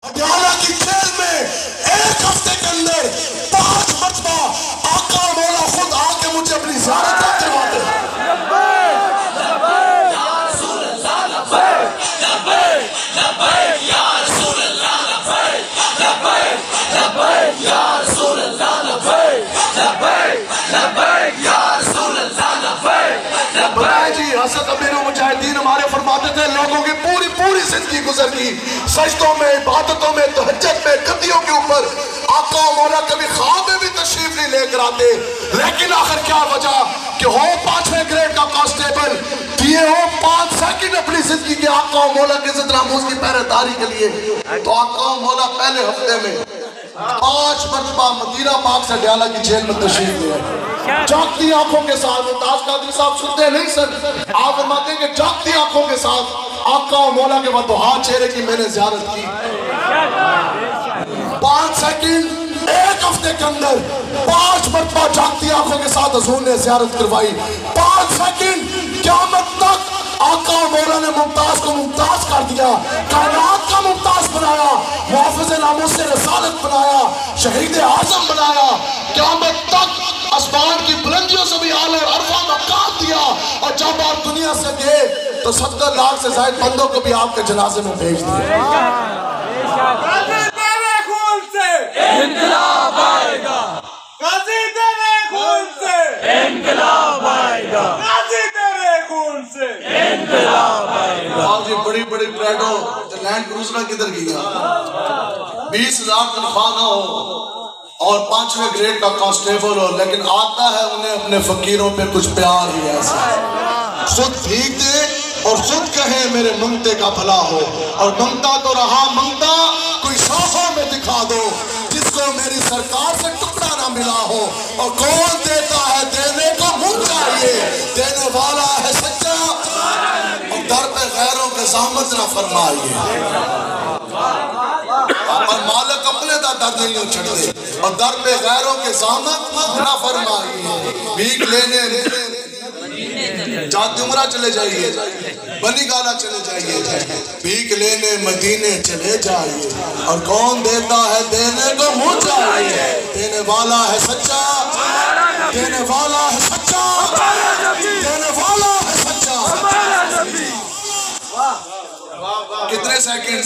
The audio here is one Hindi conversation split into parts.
अडयाला की जेल में एक हफ्ते के अंदर 5 मरतबा आका मौला खुद आके मुझे अपनी ज़ियारत करवाते हैं। हज़रत अमीरुल मुजाहिदीन हमारे फरमाते थे, लोगों की पूरी पूरी जिंदगी गुजर गई सजदों में, इबादतों में, तहज्जुद में, गद्दियों के ऊपर। आका मौला कभी ख्वाब में भी तशरीफ नहीं लेकर आते, लेकिन आखिर क्या वजह कि हो 5वें ग्रेड का कांस्टेबल, दिए हो 5 सेकंड अपनी जिंदगी के आका मौला के इज्जत नामूस की पहरेदारी के लिए, तो आका मौला पहले हफ्ते में 5 मरतबा मदीना पाक से अडयाला की जेल में तशरीफ ले आए। जागती आंखों के साथ, मुमताज कादरी साहब सुनते नहीं सर, आप फरमाते हैं कि जागती आंखों के साथ आका मौला के वदुहा चेहरे की मैंने ज़ियारत की। 5 सेकंड एक हफ्ते के अंदर 5 मरतबा जागती आंखों के साथ हुजूर ने ज़ियारत करवाई। 5 सेकंड क़यामत तक आका मौला ने मुमताज को मुमताज कर दिया, कायनात का मुमताज बनाया, मुहाफ़िज़ नामूस से रसालत बनाया, शहीद आज़म बनाया, क़यामत तक आसमान की बुलंदियों से भी आला और अरफा मकाम दिया। और जब आप दुनिया से गए तो 70 लाख से ज़ायद बंदों को भी आपके जनाजे में भेज दिया। इंकलाब आएगा, गाज़ी तेरे खून से इंकलाब आएगा, गाज़ी तेरे खून से इंकलाब आएगा। आज ये बड़ी बड़ी प्रेडो लैंड क्रूजर किधर गया? 20,000 तनख्वाह ना हो और 5वें ग्रेड का कांस्टेबल हो, लेकिन आता है उन्हें अपने फकीरों पे कुछ प्यार ही ऐसा। खुद भीग दे और खुद कहे मेरे मंगते का भला हो, और मंगता तो रहा मंगता, कोई साफा में दिखा दो जिसको मेरी सरकार से टुकड़ा ना मिला हो। और कौन देता है देने को मुंह चाहिए, देने वाला है सच्चा, और दर पे गैरों के ज़हमत ना फरमाइए। और मालिक अपने दा दर्द नहीं उछड़ते, और दर पे गैरों के ज़हमत ना फरमाइए। भीख लेने जाते उमरा चले जाइए, बनी गाला चले जाइए, भीख लेने मदीने चले जाइए। और कौन देता है देने को मुंह चाहिए, देने वाला है सच्चा, देने वाला है सच्चा, देने वाला है सच्चा। कितने सेकंड?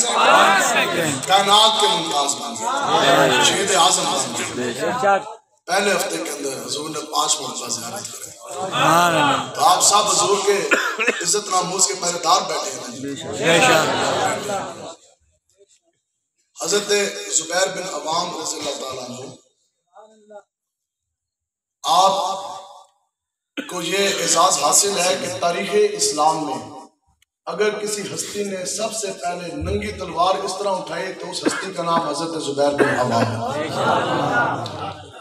कायनात के मुमताज बन गए, शहीद आज़म बन गए। पहले हफ्ते के अंदर हुजूर ने 5 मरतबा ज़ियारत करी। तो आप सब हुजूर के इज्जत नामूस के पहरेदार बैठे हैं। हज़रत ज़ुबैर बिन अवाम रज़ियल्लाहु ताला अन्हु, आपको ये एजाज़ हासिल है कि तारीख़ इस्लाम में अगर किसी हस्ती ने सबसे पहले नंगी तलवार इस तरह उठाई तो उस हस्ती का नाम हज़रत ज़ुबैर बिन अवाम है।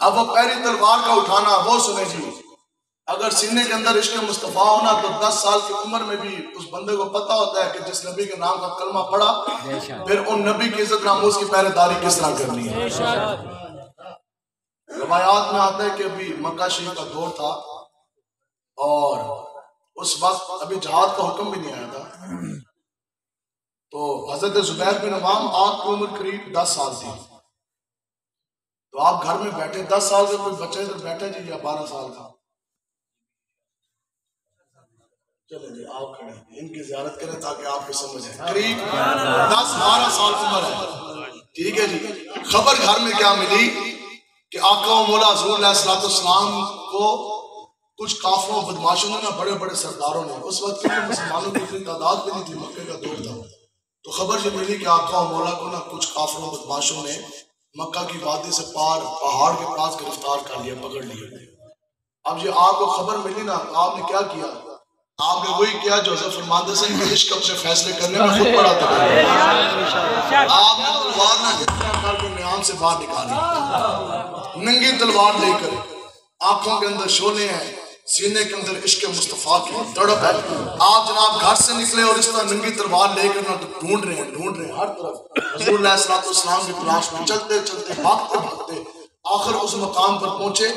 अब वो पहली तलवार का उठाना वो सुने जी, अगर सीने के अंदर इश्क़ मुस्तफ़ा होना तो 10 साल की उम्र में भी उस बंदे को पता होता है कि जिस नबी के नाम का कलमा पढ़ा फिर उन नबी की इज्जत नामूस की पहरेदारी किस तरह करनी है। रवायात में आता है कि अभी मक्का शरीफ का दौर था और उस वक्त अभी जहाद का हुक्म भी नहीं आया था, तो हज़रत ज़ुबैर बिन अवाम आपकी उम्र करीब 10 साल थी। तो आप घर में बैठे, 10 साल के कोई बच्चे तो बैठे जी, या 12 साल का, चले जी आप खड़े, इनकी ज़ियारत करें ताकि आपको समझ आए। करीब 10-12 साल उम्र है, ठीक है जी। खबर घर में क्या मिली कि आका मौला हुज़ूर अलैहिस्सलातु वस्सलाम को कुछ काफिरों बदमाशों ने ना, बड़े बड़े सरदारों ने, उस वक्त के मुसलमानों की इतनी तादाद भी नहीं थी, मक्के का दौर था, तो खबर ये मिली कि आका मौला को ना कुछ काफिरों बदमाशों ने मक्का की वादी से पार पहाड़ के पास गिरफ्तार कर लिया, पकड़ लिया। अब ये आपको खबर मिली ना, तो आपने क्या किया? आपने वही किया जो हज़रत फरमाते हैं कि इश्क अपने फैसले करने में खुद पड़ा था। आपने तलवार ना करके म्यान से बाहर निकाली, नंगी तलवार लेकर, आंखों के अंदर शोले हैं, सीने के अंदर इश्क मुस्तफ़ा की तड़प है। आप जनाब घर से निकले और इस तरह नंगी तलवार लेकर ना तो ढूंढ रहे हैं हर तरफ हुज़ूर अलैहिस्सलातु वस्सलाम की तलाश में, चलते चलते भागते भागते आखिर उस मकाम पर पहुंचे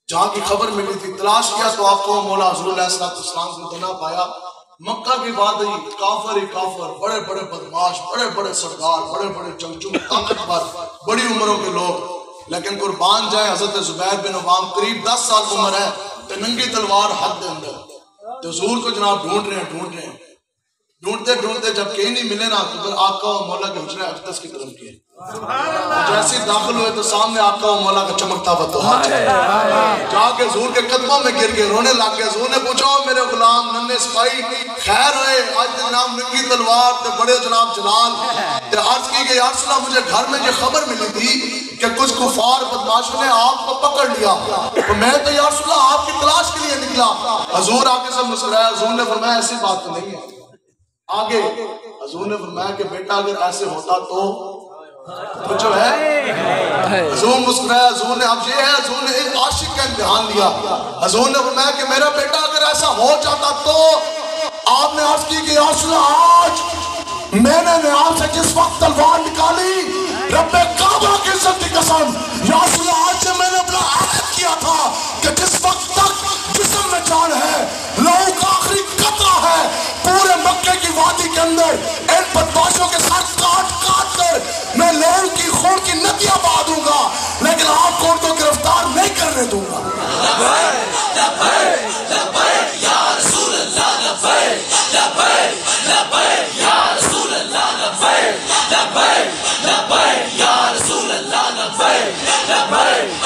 जहाँ की खबर मिली थी। तलाश किया तो आपको मौला हुज़ूर अलैहिस्सलातु वस्सलाम को तो ना पाया, मक्का की बात ही काफर, बड़े बड़े बदमाश, बड़े बड़े सरदार, बड़े बड़े जंगजू अकबर, बड़ी उम्रों के लोग, लेकिन कुर्बान जाए हजरत जुबैर बिन अवाम करीब 10 साल की उम्र है तो नंगी तलवार हाथ के अंदर, तो हुजूर को जनाब ढूंढ रहे हैं, ढूंढते ढूंढते जब कहीं नहीं मिले ना तो फिर आका और मौला के हुजरे अक़दस की तरफ किए। जैसे दाखिल हुए तो सामने आका और मौला का चमकता हुआ तो हाथ जाके हुजूर के कदमों में गिर गए, रोने लग गए। हुजूर ने पूछा मेरे गुलाम नन्हे सिपाही खैर हुए, आज नाम नंगी तलवार ते बड़े जनाब जलाल ते अर्ज की गई, या रसूल अल्लाह मुझे घर में ये खबर मिली थी कि कुछ कुफार बदमाशों ने आपको पकड़ लिया, तो मैं तो या रसूल अल्लाह आपकी तलाश के लिए निकला। हुजूर आके सब मुस्कुराया। हुजूर ने फरमाया ऐसी बात तो नहीं है। आगे हुजूर ने फरमाया कि बेटा अगर ऐसे होता तो जो है, हुजूर मुस्कुराया। हुजूर ने अब ये है, हुजूर ने एक आशिक का इम्तिहान लिया। हुजूर ने फरमाया कि मेरा बेटा अगर ऐसा हो जाता तो आपने अर्ज की कि या रसूल आज मैंने निहाल से जिस वक्त तलवार निकाली, रब्बे काबा की इज्जत की कसम, या रसूल आज से मैंने अपना अहद किया था कि जिस वक्त तक जिस्म में जान है, लहू का आखिरी कतरा है, पूरे मक्के की वादी के अंदर इन बदमाशों के सर काट काट कर मैं लहू की खून की नदियां बहा दूंगा, लेकिन आपको उनको गिरफ्तार नहीं करने दूंगा।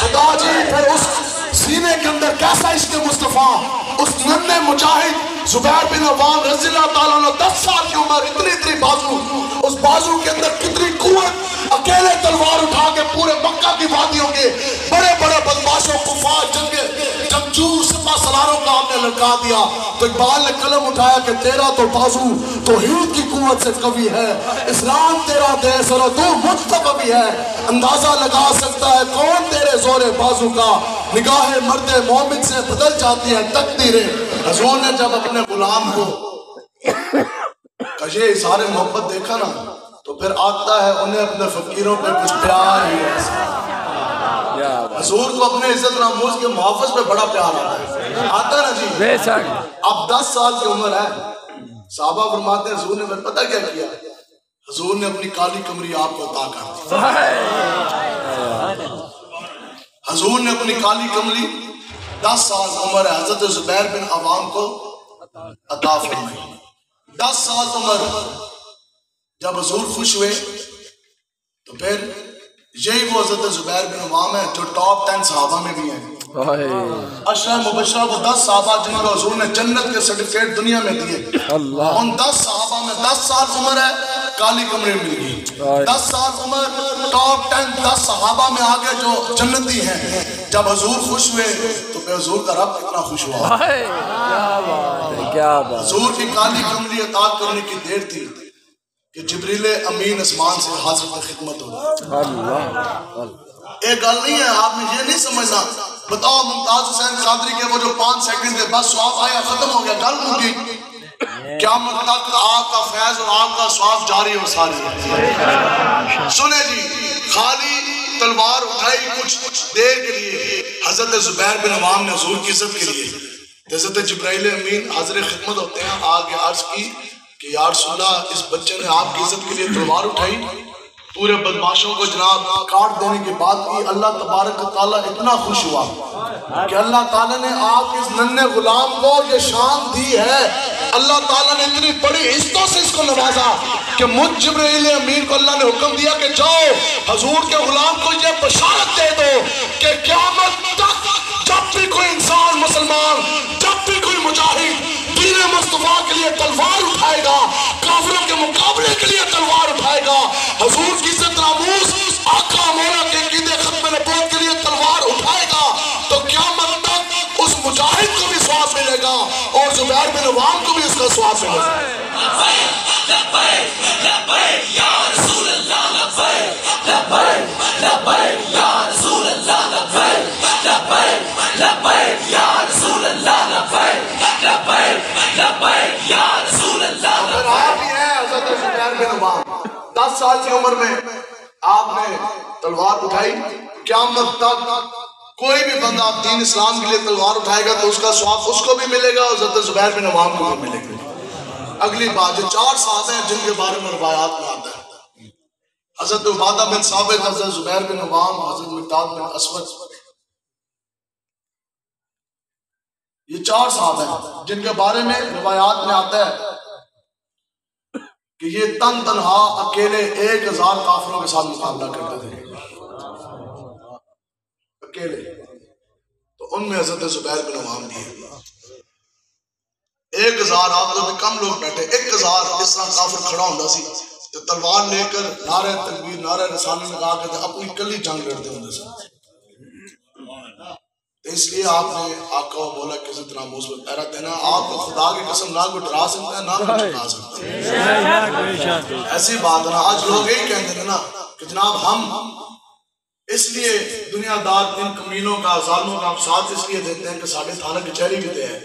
खुदा जी फिर उस सीने के अंदर कैसा इश्क मुस्तफा, उस नन्हे मुजाहिद जुबैर बिन अवाम रज़ियल्लाहु ताला अन्हु 10 साल की उम्र, इतनी बाजू, उस बाजू के अंदर कितनी कुव्वत, अकेले तलवार उठा के पूरे मक्का की वादियों के बड़े बड़े बदमाशों कुफार जंगजू सिपा सलारों का आपने लड़का दिया। तो इकबाल ने कलम उठाया कि तेरा तो बाजू तौहीद की कुव्वत से कवि है, इस्लाम तेरा देश और तू मुस्तकवी है, अंदाजा लगा सकता है कौन तेरे जोरे बाजू का, निगाहे मर्दे मोमिन से बदल जाती है तकदीरें। हुजूर ने जब अपने गुलाम को कजे इज़हार मोहब्बत देखा ना तो फिर आता है उन्हें अपने फकीरों पे कुछ प्यार ही है। हुजूर को अपने इज्जत नामूज के मुहाफ़िज़ पे बड़ा प्यार आता है ना जी। अब 10 साल की उम्र है, साहबा फरमाते हैं हुजूर ने फिर पता क्या किया, हुजूर ने अपनी काली कमरी आपको अता कर दी। हुजूर ने अपनी काली कमरी 10 साल उम्र है हजरत जुबैर बिन अवाम को अता फरमाई। 10 साल उम्र जब हुजूर खुश हुए तो फिर यही वो हजरत जुबैर बिन अवाम है जो टॉप 10 सहाबा में भी हैं। अशरा मुबशरा वो 10 सहाबा जिनको हुजूर ने जन्नत के सर्टिफिकेट दुनिया में दिए। उन 10 सहाबा में 10 साल उम्र है, काली कमरे मिल गई। 10 साल उम्र टॉप 10 सहाबा में आगे जो जन्नती हैं। जब हुजूर खुश हुए तो फिर हुजूर का रब कितना खुश हुआ। हुजूर की काली कमरी अता करने की देर थी कि जिब्रील अमीन आसमान से हाज़िर खिदमत हो। एक गल नहीं है, आपने ये नहीं समझना। बताओ मुमताज हुसैन कादरी के वो जो 5 सेकंड थे बस स्वाब आया खत्म हो गया, गल मुकी। क़यामत तक आपका फैज और आपका स्वाब जारी और सारी। सुने जी, खाली तलवार उठाई कुछ देर के लिए हजरत जुबैर बिन अवाम ने हुजूर की इज्जत के लिए, हजरत जिब्राइल अमीन हाज़िर खिदमत होते हैं, आगे अर्ज की कि या रसूल अल्लाह इस बच्चे ने आपकी इज्जत के लिए तलवार उठाई, पूरे बदमाशों को जनाब काट देने के बाद भी अल्लाह तबारक ताला इतना खुश हुआ कि अल्लाह ताला ने आप इस नन्हे गुलाम को ये शान दी है। अल्लाह ताला ने इतनी बड़ी इज्जतों से इसको नवाजा कि मुझ जिब्रील अमीन को अल्लाह ने हुक्म दिया कि जाओ हुजूर के गुलाम को ये बशारत दे दो कि क़यामत तक जब भी कोई इंसान मुसलमान, जब भी कोई मुजाहिद दीन मुस्तफा के लिए तलवार उठाएगा, काफिरों के मुकाबले के लिए तलवार उठाएगा, हुजूर की इज्जत नामूस आका मौला के कीदे खत्म नबूवत के लिए तलवार उठाएगा, तो क़यामत तक उस मुजाहिद को भी स्वाब मिलेगा और जुबैर बिन अवाम को भी उसका स्वाब मिलेगा। आप ही हैं हज़रत जुबैर बिन अवाम, 10 साल की उम्र में आपने तलवार उठाई। क़यामत तक कोई भी बंदा आप दीन इस्लाम के लिए तलवार उठाएगा तो उसका स्वाब उसको भी मिलेगा और हज़रत जुबैर बिन अवाम को भी मिलेगा। अगली बात, जो 4 साहबे हैं जिनके बारे में रिवायात में आता है, हजरत उबादा बिन साबित, हजरत जुबैर बिन अवाम, हजरत मिक़दाद बिन असवद, ये 4 साहब हैं जिनके बारे में रिवायात में आता है कि ये तन तनहा अकेले 1000 काफिरों के साथ मुकाबला करते थे, अकेले। तो उनमें हजरत जुबैर बिन अवाम भी है। 1000 आप लोग कम लोग बैठे, 1000 इस तरह काफिर खड़ा होता सी तो तलवार लेकर नारे तकबीर नारे रसानी लगा के अपनी कली जंग लड़ते होंगे थे। इसलिए आपने आका और मौला की इज्जत नामूस में पैरा देना। आपको खुदा की कसम ना को डरा सकता है ना को डरा सकता है, ऐसी बात ना। आज लोग यही कहते हैं ना कि जनाब हम इसलिए दुनियादार इन कमीनों का जालिमों का साथ इसलिए देते हैं कि साढ़े थाना कचहरी भी है।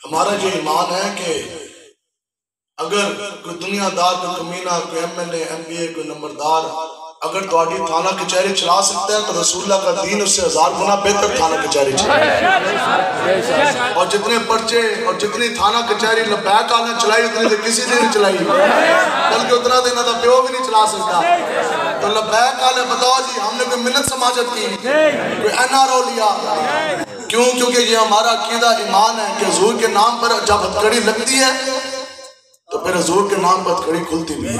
हमारा ये ईमान है कि अगर कोई दुनियादार, कोई कमीना, कोई MLA MPA, कोई नंबरदार अगर थोड़ी थाना कचहरी चला सकता है तो रसूलुल्लाह का दीन उससे 1000 गुना बेहतर थाना कचहरी चलाए। और जितने पर्चे और जितनी थाना कचहरी लबैक आने चलाई उतनी तो किसी ने नहीं चलाई, बल्कि उतना देना था प्यो भी नहीं चला सकता। तो लबैक आने बताओ जी हमने कोई मिन्नत समाजत की, कोई NRO लिया, क्यों? क्योंकि ये हमारा अकीदा ईमान है कि हुजूर के नाम पर जब हथकड़ी लगती है तो फिर हुजूर के नाम पर हथकड़ी खुलती भी है।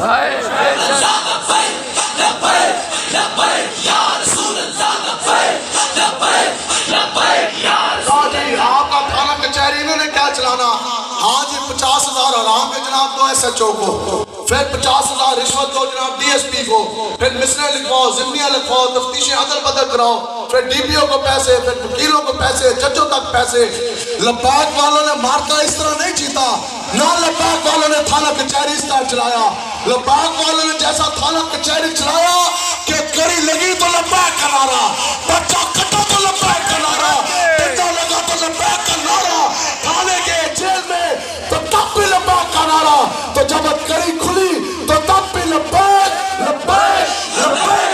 आपका थाना कचहरी इन्होंने क्या चलाना? हाँ जी 50,000 हराम के जनाब दो SHO को, फिर 50,000 रिश्वत दो जनाब DSP को, फिर मिसरे लिखवाओ, जिम्मियां लिखवाओ, तफ्तीशें अदल बदल कराओ, फिर DPO को पैसे, फिर वकीलों को पैसे, जजों तक पैसे। लब्बाक वालों ने मार्का इस तरह नहीं जीता ना, लब्बाक वालों ने थाना कचहरी इस तरह चलाया। लब्बाक वालों ने जैसा थाना कचहरी चलाया कि कड़ी लगी तो लब्बाक का नारा, बच्चा कटा तो लब्बाक का नारा, डंडा लगा तो लब्बाक का नारा, थाने के जेल में तो तब भी लब्बाक का नारा, तो जब कड़ी खुली तो तब भी लब्बाक लब्बाक लब्बाक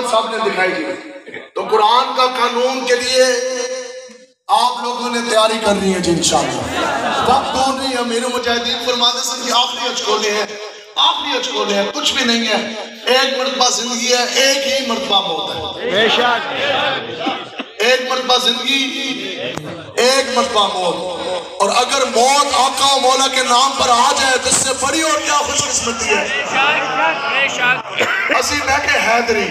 सामने दिखाई दी। तो कुरान का कानून के लिए आप लोगों ने तैयारी करनी है जी इंशाअल्लाह। वक्त दूर नहीं है। मेरे मुजाहिदीन फरमाते हैं कि आखिरी हज खोले हैं, आखिरी हज खोले हैं, कुछ भी नहीं है। एक मर्तबा जिंदगी है, एक ही मर्तबा मौत है। बेशक एक मर्तबा जिंदगी, एक मर्तबा मौत। और अगर मौत आका मौला के नाम पर आ जाए तो इससे बड़ी और क्या खुशकिस्मती है। असी मैं के हैदरी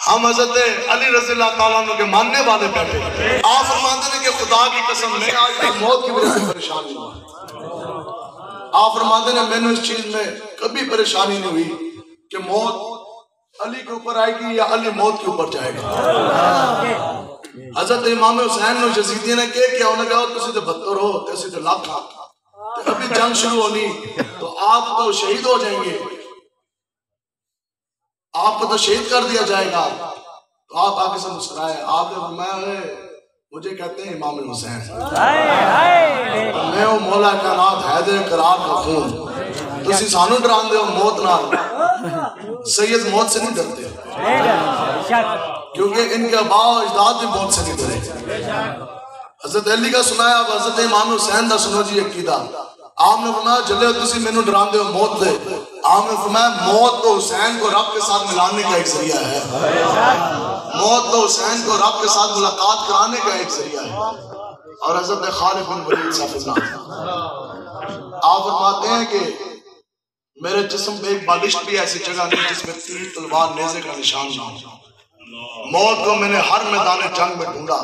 हम हज़रत अली रज़ियल्लाहु ताला अन्हु के मानने वाले बैठे। आप फरमाते हैं कि खुदा की कसम मैं आज तक मौत की वजह से परेशान नहीं हुआ। आप फरमाते हैं मैंने इस चीज में कभी परेशानी नहीं हुई कि मौत अली के ऊपर आएगी या अली मौत के ऊपर जाएगा। हजरत इमाम हुसैन ने यजीदी ने क्या उन्होंने कहा तुसी तो 72 हो, तुसी तो लाख हो, अभी जंग शुरू होनी तो आप तो शहीद हो जाएंगे, आपको तो शहीद कर दिया जाएगा। तो आप आगे से मुस्कुराए, आपने फरमाया मुझे कहते हैं इमाम हुसैन, मैं वो मौला का नाथ हैदर करार का खून, तुसी सानू डरांदे हो मौत नाल। सैयद मौत से नहीं डरते क्योंकि इनके अबाव अजदाद भी मौत से नहीं डरे। हजरत अली का सुनाया, अब हजरत इमाम हुसैन का सुनो जी अकीदा। आपने फरमाया जले तुसी मैनू डरांदे हो मौत से, आपने फरमाया मौत तो हुसैन को रब के साथ मिलाने का एक जरिया है। मौत तो हुसैन को रब के साथ मुलाकात कराने का एक जरिया है। और हजरत खालिद बिन वलीद साहब आप फरमाते हैं कि मेरे जिस्म पे एक बालिश भी ऐसी जगह नहीं जिसमें तीर तलवार नेज़े का निशान ना हो। मौत को मैंने हर मैदान जंग में ढूंढा,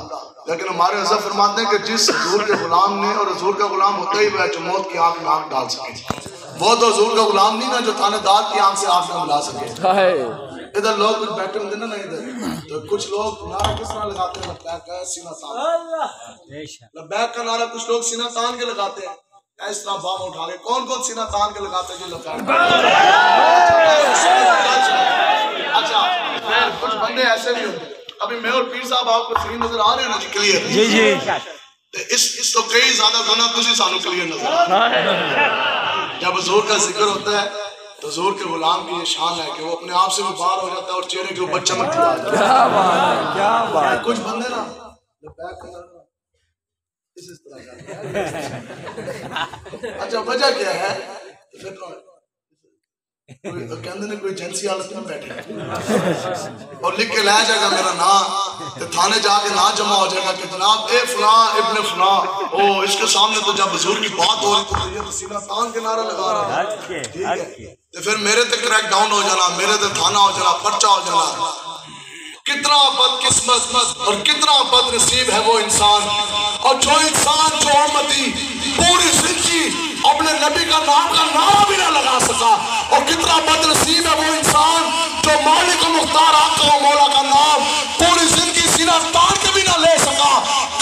लेकिन हमारे हज़रत फरमाते हैं कि जिस हुजूर के गुलाम ने, और हुजूर का गुलाम होता ही वह जो मौत की आंख में आंख डाल सके, वो तो हुजूर का गुलाम नहीं ना जो थानेदार की आंख से आंख में मिला सके। इधर लोग कुछ बैठे होंगे ना इधर, तो कुछ लोग नारा किस तरह लगाते हैं, लब्बैक का सीना तान, लब्बैक का नारा कुछ लोग सीना तान के लगाते हैं, इस तरह बाम उठा के। कौन कौन सीना तान के लगाते हैं जो लब्बैक? अच्छा कुछ बंदे ऐसे भी होते। अभी मैं और पीर साहब आपको सही नजर आ रहे हैं ना जी, क्लियर जी जी। तो इस तो कई ज्यादा गुना तुसी सानू क्लियर नजर आ रहे हैं। जब हुजूर का जिक्र होता है तो हुजूर के गुलाम की ये शान है कि वो अपने आप से भी बाहर हो जाता है और चेहरे के ऊपर चमक आ जाता है। क्या बात है, क्या बात है। कुछ बंदे ना इस तरह का अच्छा वजह क्या है? कहते ने कोई एजेंसी हालत में बैठे और लिख के लाया जाएगा मेरा नाम तो थाने जाके ना जमा हो जाएगा कि जनाब ए फला इब्ने फला ओ इसके सामने तो जब हुजूर की बात हो रही तो ये तो सीना तान के नारा लगा रहा है, ठीक है? तो फिर मेरे तक क्रैक डाउन हो जाना, मेरे तक थाना हो जाना, पर्चा हो जाना। कितना बदकिस्मत और कितना बदनसीब है वो इंसान, और जो इंसान जो उम्मती पूरी जिंदगी अपने नबी का नारा भी ना लगा सका, और कितना बदनसीब है वो इंसान जो मालिक और मुख्तार आका और मौला का नाम पूरी जिंदगी सीना तान के भी ना ले सका।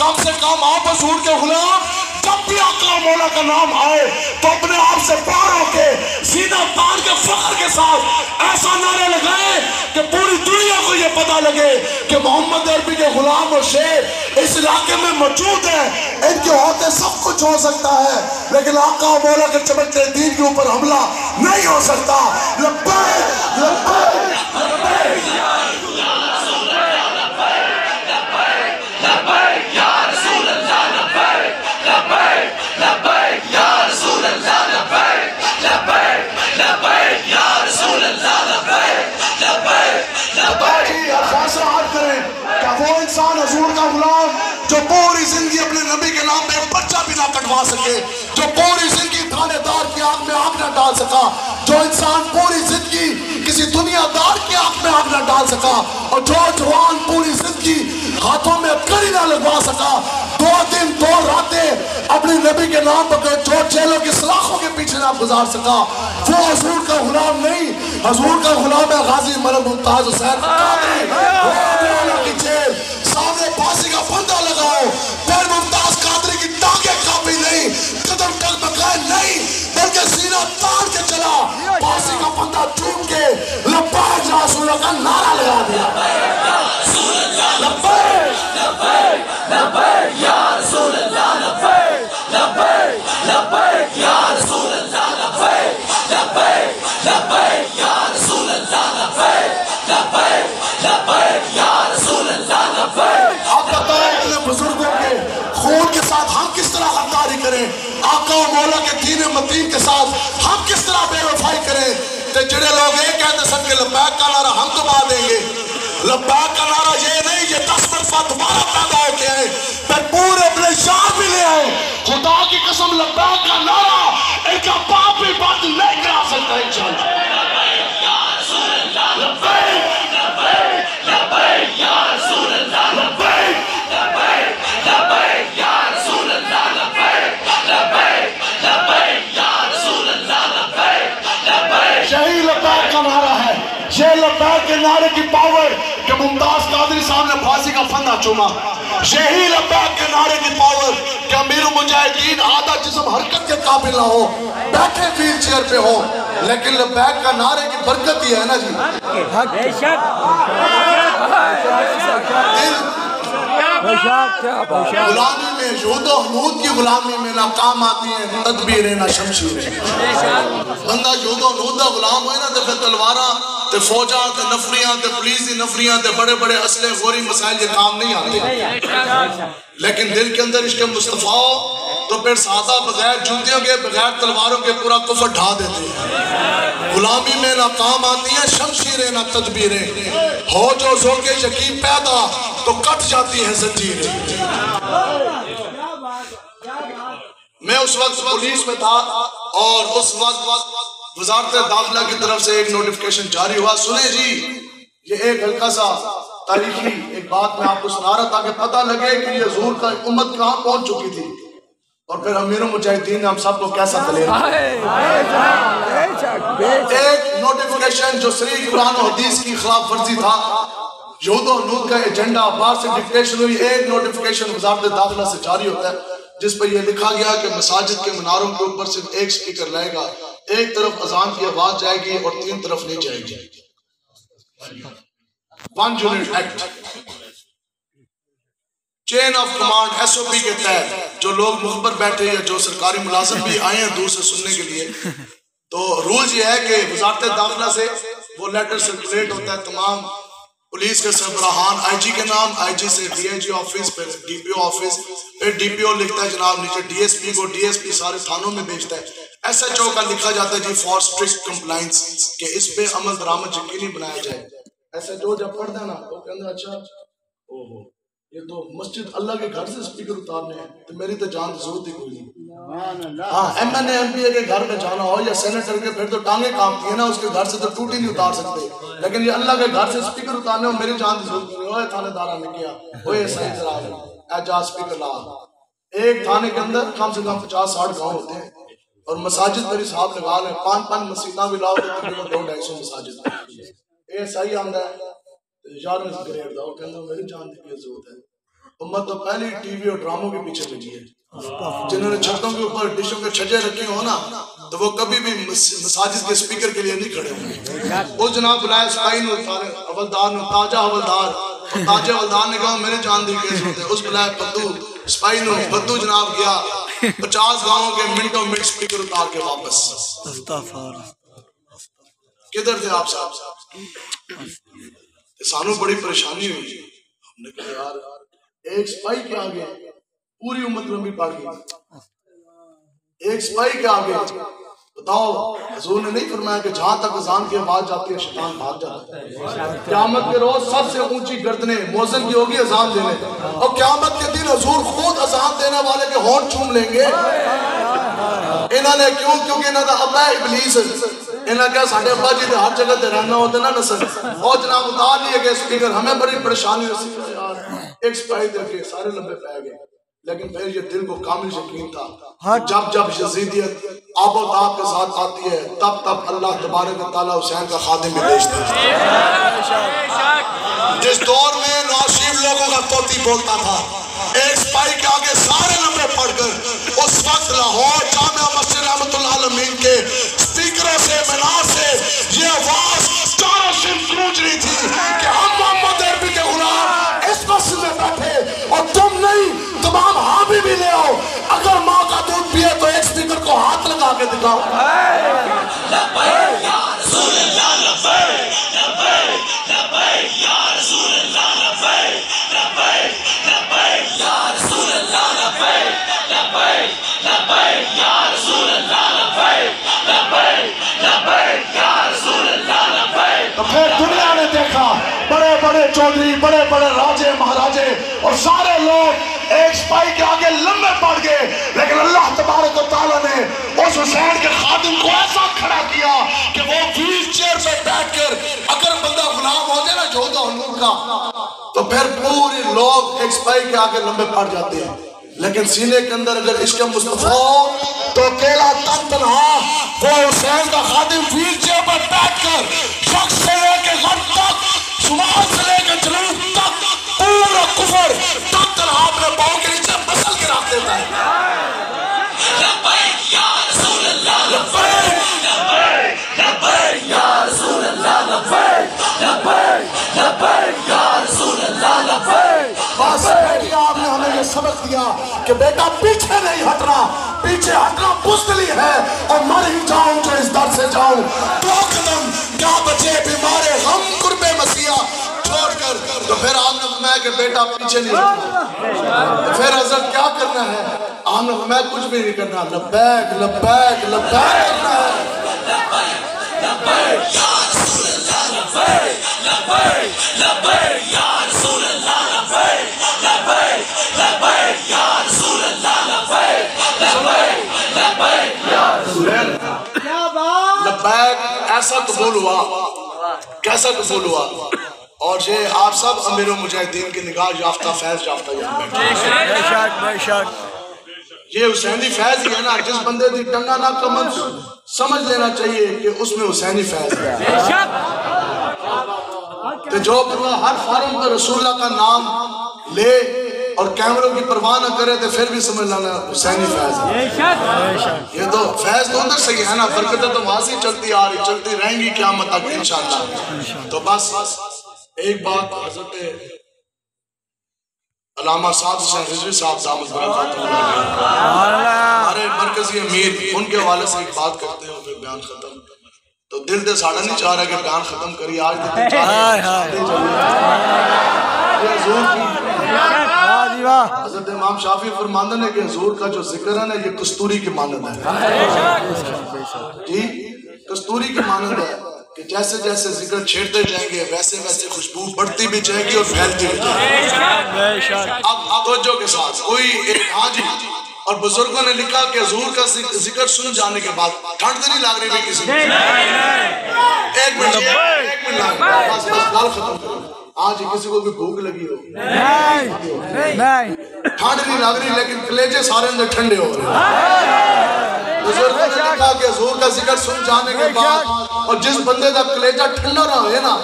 कम से कम आप हुजूर के गुलाम जब भी आका और मौला का नाम आए तो अपने आप से पार होके सीना तान के फख्र के साथ ऐसा नारा लगाए कि पूरी दुनिया को ये पता लगे कि मोहम्मद अरबी के गुलाम और शेर इस इलाके में मौजूद है। इनके होते सब कुछ हो सकता है, लेकिन आका और मौला के चमकते दीन के ऊपर हमला नहीं हो सकता। लब्बैक लब्बैक लब्बैक या रसूल अल्लाह, लब्बैक लब्बैक या रसूल अल्लाह, लब्बैक लब्बैक लब्बैक या रसूल अल्लाह, लब्बैक लब्बैक लब्बैक या रसूल अल्लाह, लब्बैक लब्बैक लब्बैक। फैसला हाथ करें क्या वो इंसान हुजूर का गुलाम जो पूरी जिंदगी अपने नबी के नाम पे पर्चा भी ना कटवा सके, जो पूरी जिंदगी थानेदार की आग में आग ना डाल सका, जो इंसान पूरी जिंदगी किसी दुनियादार की आग में आग ना डाल सका, और जो जवान पूरी जिंदगी हाथों में कड़ी ना लगवा सका, 2 दिन 2 रातें अपने नबी के नाम पर जो जेलों की सलाखों के पीछे ना गुजार सका, वो हुजूर का गुलाम नहीं, हुजूर का गुलाम है गाजी मलक मुमताज हुसैन कादरी की जेल। सामने फांसी का फंदा लगाओ, फिर मुमताज कादरी की टांगे कापी नहीं, कदम टकबकाए नहीं, बल्कि सीना तान के चला, फांसी का फंदा चूम के लब्बैक या रसूल अल्लाह का नारा लगा दिया। लब्बैक लब्बैक लब्बैक या रसूल अल्लाह, लब्बैक लब्बैक लब्बैक या रसूल अल्लाह, लब्बैक लब्बैक लब्बैक या रसूल अल्लाह, लब्बैक लब्बैक लब्बैक या रसूल अल्लाह, लब्बैक। आप बताएं इतने बुजुर्गों के खून के साथ हम किस तरह गद्दारी करें, आका और मौला के दीन मतीन के साथ हम किस तरह बेवफाई करें। तो जड़े लोग ये कहते सब के लब्बैक का नारा हम दबा देंगे, लब्बैक का नारा ये नहीं, ये 10 मरतबा दोबारा पैदा होके आए, फिर पूरे अपने शान भी ले आए। खुदा की कसम लब्बैक का नारा इनका बाप भी बंद नहीं करा सकता इंशाअल्लाह। यही लब्बैक का नारा है, ये लब्बैक के नारे की पावर कि मुमताज कादरी साहब ने फांसी का फंदा चूमा, यही लब्बैक के नारे की पावर कि अमीर मुजाहिदीन आधा जिस्म हरकत के काबिल ना हो, बैठे व्हील चेयर पे हो, लेकिन लब्बैक का नारे की बरकत ही है ना जी। गुलामी में यहूदो हनूद की गुलामी में ना काम आती है तदबीर ना शमशीर। बंदा यहूदो हनूद का गुलाम होए ना तो फिर तलवारा ते फौजा ते नफरियां ते पुलिस दी नफरियां ते बड़े बड़े असले गोरी मसाइल के काम नहीं आते, लेकिन दिल के अंदर इश्क मुस्तफा हो तो फिर सादा बगैर जूतियों के बगैर तलवारों के पूरा कुफर ढा देते हैं। गुलामी में ना काम आती है शमशीरें ना तदबीरें, हो जो ज़ौक़े यकीन पैदा तो कट जाती है जंजीरें। मैं उस वक्त पुलिस में था और उस वक्त वज़ारत दाखिला की तरफ से एक नोटिफिकेशन जारी हुआ। सुने जी, ये एक हल्का सा तारीखी एक बात मैं आपको सुना रहा ताकि पता लगे कि ये हुजूर का उम्मत कहाँ पहुंच चुकी थी, और फिर अमीर मुजाहिदीन ने हम सबको कैसा तलेगा। एक नोटिफिकेशन जो सही कुरान और हदीस की खिलाफ वर्जी था, यहूद और नूद का एजेंडा बाहर से डिक्टेशन हुई, एक नोटिफिकेशन वज़ारत दाखिला से जारी होता है जिस पर यह लिखा गया कि मसाजिद के मीनारों के ऊपर सिर्फ एक स्पीकर रहेगा, एक तरफ अजान की आवाज जाएगी और 3 तरफ नहीं जाएगी। 1 unit act. Chain of command SOP के तहत जो लोग मुखबर बैठे या जो सरकारी मुलाजिम भी आए हैं दूर से सुनने के लिए, तो रूल ये है कि वजारत दाखिला से वो लेटर सर्कुलेट होता है तमाम पुलिस के सरबराहान, IG के नाम, IG से DIG ऑफिस, फिर DPO ऑफिस, फिर DPO लिखता है जनाब नीचे DSP को, DSP सारे थानों में भेजता है, SHO का लिखा जाता है जी फॉर स्ट्रिक्ट कंप्लाइंस, कि इस पे अमल दरामद यकीनी बनाया जाए। SHO जब पढ़ता है ना तो कहते हैं अच्छा ओहो ये तो मस्जिद अल्लाह के घर से स्पीकर उतारने हैं, तो मेरी तो जान की जरूरत ही कोई नहीं। हाँ, MNA MPA के घर में जाना हो या सेनेटर के, फिर तो टांगे कांपती है ना, उसके घर से तो टूटी नहीं उतार सकते, लेकिन ये अल्लाह के घर से स्पीकर उतारने हो मेरी जान की जरूरत नहीं। ओए थानेदारा ने किया ओए सही जरा एजा स्पीकर ला। एक थाने के अंदर कम से कम 50-60 गाँव होते हैं और मसाजिद मेरी साहब लगा लें 5-5 मस्जिदा भी लाओ तो तकरीबन 200-250 मसाजिद। ये सही आंदा है यार में ग्रेड दो कहना मेरी जान की जरूरत है। उम्मत तो पहले टीवी और ड्रामों के पीछे लगी है, जिन्होंने छतों के ऊपर डिशों के छज्जे रखे हो ना तो वो कभी भी मसाजिद के स्पीकर के लिए नहीं खड़े होंगे। वो जनाब बुलाया स्पाइन हवलदार ने, ताजा हवलदार, ताजे हवलदार ने कहा मेरे जान दी की जरूरत है। उस बुलाया पद्दू स्पाइन पद्दू जनाब गया 50 गाँव के मिनटों मिनट स्पीकर उतार के वापस। किधर थे आप साहब? सानू बड़ी परेशानी हुई, हमने कहा यार एक सिपाही के आगे पूरी उम्मत लंबी पड़ गई, एक सिपाही के आगे बताओ हुजूर ने नहीं फरमाया कि जहां तक अजान की आवाज जाती है शैतान भाग जाता है। क़यामत के रोज सबसे ऊंची गर्दने मौजन की होगी अजान देने, और क़यामत के दिन हुजूर खुद अजान देने वाले के होंठ चूम लेंगे। इन्होंने क्यों? क्योंकि इन्हों का अब्बा इबलीस, इन्हें क्या साढ़े अब्बा जी ने हर जगह रहना होता ना नस्ल, और जनाब उतार लिए गए स्पीकर। हमें बड़ी परेशानी हुई यार, एक सिपाही देखे सारे लंबे पै गए, लेकिन फिर ये दिल को कामिल यकीन था जब जब यजीदियत आबोताब के साथ आती है तब तब अल्लाह तबारक व तआला हुसैन का खादिम भी भेजता है। जिस दौर में नवाज शरीफ लोगों का तोती बोलता था, एक सिपाही के आगे सारे लंबे पढ़कर उस वक्त लाहौर जामिया मस्जिद रहमतुल्लाह अलमीन के स्पीकरों से मीनार से ये आवाज चारों सिर्फ गूंज रही थी कि हम मोहम्मद अरबी के गुलाम इस मस्जिद में बैठे और तुम नहीं, तमाम हामी भी ले आओ। अगर माँ का दूध पिए तो एक स्पीकर को हाथ लगा के दिखाओ। तो फिर दुनिया ने देखा बड़े बड़े चौधरी, बड़े बड़े राजे महाराजे और सारे लोग एक सिपाही के आगे लंबे पड़ गए, लेकिन अल्लाह तबारक व तआला ने उस हुसैन के खादिम को ऐसा खड़ा किया कि वो व्हील चेयर पे बैठकर अगर बंदा गुलाम हो जाए ना जोधा हुजूर का, तो फिर पूरे लोग एक सिपाही के आगे लंबे पड़ जाते हैं। लेकिन सीने के अंदर अगर इश्क मुस्तफा हो तो अकेला तन्हा वो हुसैन का खादिम व्हील चेयर पर बैठकर शख्स से लेकर गम तक, शुमार से लेकर जुलूस तक पूरा कुफर तन्हा अपने पाँव के नीचे मसल के रख देता है। लब्बैक या रसूल अल्लाह, लब्बैक लब्बैक लब्बैक या रसूल अल्लाह, लब्बैक लब्बैक लब्बैक या रसूल अल्लाह, लब्बैक। बस आपने हमें ये सबक दिया कि बेटा पीछे नहीं हटना, पीछे हटना बुज़दिली है और मर ही जाऊं जो इस दर से जाऊं। दो कदम क्या बचे बीमारे गम कुर्बे मसीहा छोड़कर। तो फिर आपने फरमाया कि बेटा पीछे नहीं हटना, तो फिर हज़रत क्या करना है? आपने फरमाया कुछ भी नहीं करना, लब्बैक लब्बैक लब्बैक करना है। लब्बैक या रसूल अल्लाह, लब्बैक लब्बैक लब्बैक या रसूल अल्लाह, लब्बैक लब्बैक लब्बैक या रसूल अल्लाह, लब्बैक लब्बैक लब्बैक या रसूल अल्लाह। क्या बात! लब्बैक ऐसा कबूल हुआ, कैसा कबूल हुआ। और ये आप सब अमीरुल मुजाहिदीन की निगाह याफ्ता फैज याफ्ता यहाँ बैठे, ये हुसैनी फैज ही है ना। जिस बंदे की टंगा ना कमन समझ लेना चाहिए कि उसमें हुसैनी फैज है। तो जो हर फार्म पर रसूलुल्लाह का नाम ले और कैमरों की परवाह न करे तो फिर भी समझ लेना हुसैनी फैज है। ये तो फैज तो अंदर से ही है ना, बरकतें तो वहां से चलती आ रही, चलती रहेंगी क़यामत तक इंशाअल्लाह। तो बस एक बात हज़रत अल्लामा साद हुसैन रिजवी साहब दामद बरकातुहू हमारे मरकजी अमीर, उनके हवाले से एक बात करते हैं फिर बयान खत्म। तो दिल दे साड़ा नहीं चाह रहा कि बयान खत्म करिए आज हज़रत इमाम शाफी फरमाते हैं कि हुजूर का जो जिक्र है ना ये कस्तूरी की मानंद है जी, कस्तूरी की मानंद है कि जैसे जैसे जिक्र छेड़ते जाएंगे वैसे वैसे खुशबू बढ़ती भी जाएगी और फैलती भी जाएगी। अब तवज्जो के साथ कोई एक हाजी और बुजुर्गों ने लिखा कि हुजूर का जिक्र सुन जाने के बाद ठंड तो नहीं लग रही भाई किसी को? एक मिनट बस गल खत्म करो। आज किसी को भी भूख लगी हो नहीं, ठंड नहीं लग रही लेकिन कलेजे सारे अंदर ठंडे हो रहे हैं। बुजुर्गों ने लिखा कि हुजूर का जिक्र सुन जाने के बाद और जिस बंदे का कलेजा ठंडा ना हो ना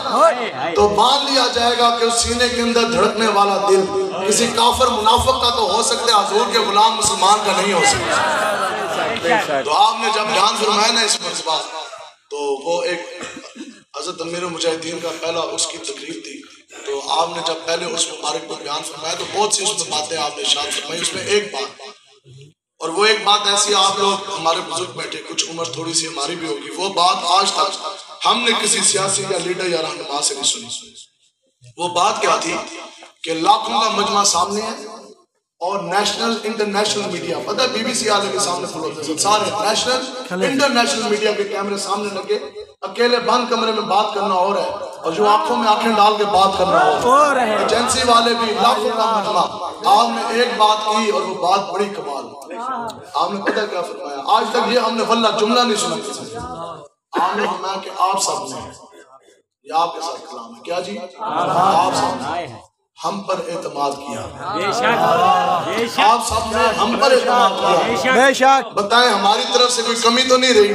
तो मान लिया जाएगा कि उस सीने के अंदर धड़कने वाला दिल किसी काफिर मुनाफिक का तो हो सकता है, हुजूर के गुलाम मुसलमान का नहीं हो सकता। तो आपने जब ध्यान फरमाया ना इस मरतबा तो वो एक हज़रत अमीर मुजाहिदीन का पहला उसकी तकरीर थी, तो आपने जब पहले उस मुबारक को बयान फरमाया तो बहुत सी उसमें बातें आपने इरशाद फरमाई। उसमें एक बात, और वो एक बात ऐसी, आप लोग हमारे बुजुर्ग बैठे, कुछ उम्र थोड़ी सी हमारी भी होगी, वो बात आज तक हमने किसी सियासी या लीडर या रहनुमा से नहीं सुनी। वो बात क्या थी कि लाखों का मजमा सामने है और नेशनल इंटरनेशनल मीडिया, पता है बीबीसी वाले के सामने खुलते हैं, सारे नेशनल इंटरनेशनल मीडिया के कैमरे सामने लगे, अकेले बंद कमरे में बात करना और है और जो आंखों में आंखें डाल के बात करना और है। एजेंसी वाले भी लाखों का मजमा, आपने एक बात की और वो बात बड़ी कमाल। आपने पता क्या फरमाया, आज तक ये हमने वल्ला जुमला नहीं सुना किसी। आपने फरमाया कि आप सब ने, ये आपके साथ कलाम है क्या जी, आप सब ने हम पर एतमाद किया, आप सब ने हम पर एतमाद किया, बेशक बताएं हमारी तरफ से कोई कमी तो नहीं रही?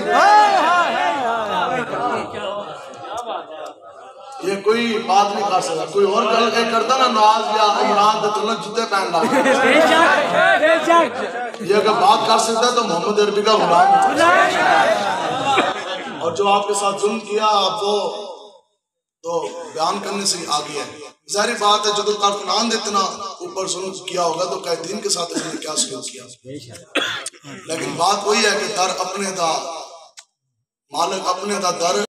ये कोई बात नहीं कर सकता, कोई और गल करता ना नवाज या इमरान तो तुरंत जूते पहन ला। ये अगर बात कर सकता तो मोहम्मद अरबी का गुलाम, और जो आपके साथ जुल्म किया आप वो तो बयान करने से आ गया। जारी बात है जो कल कुरान ने इतना ऊपर सुन किया होगा तो कैदीन के साथ इसने क्या सलूक किया। लेकिन बात वही है कि दर अपने दा मालिक अपने दा दर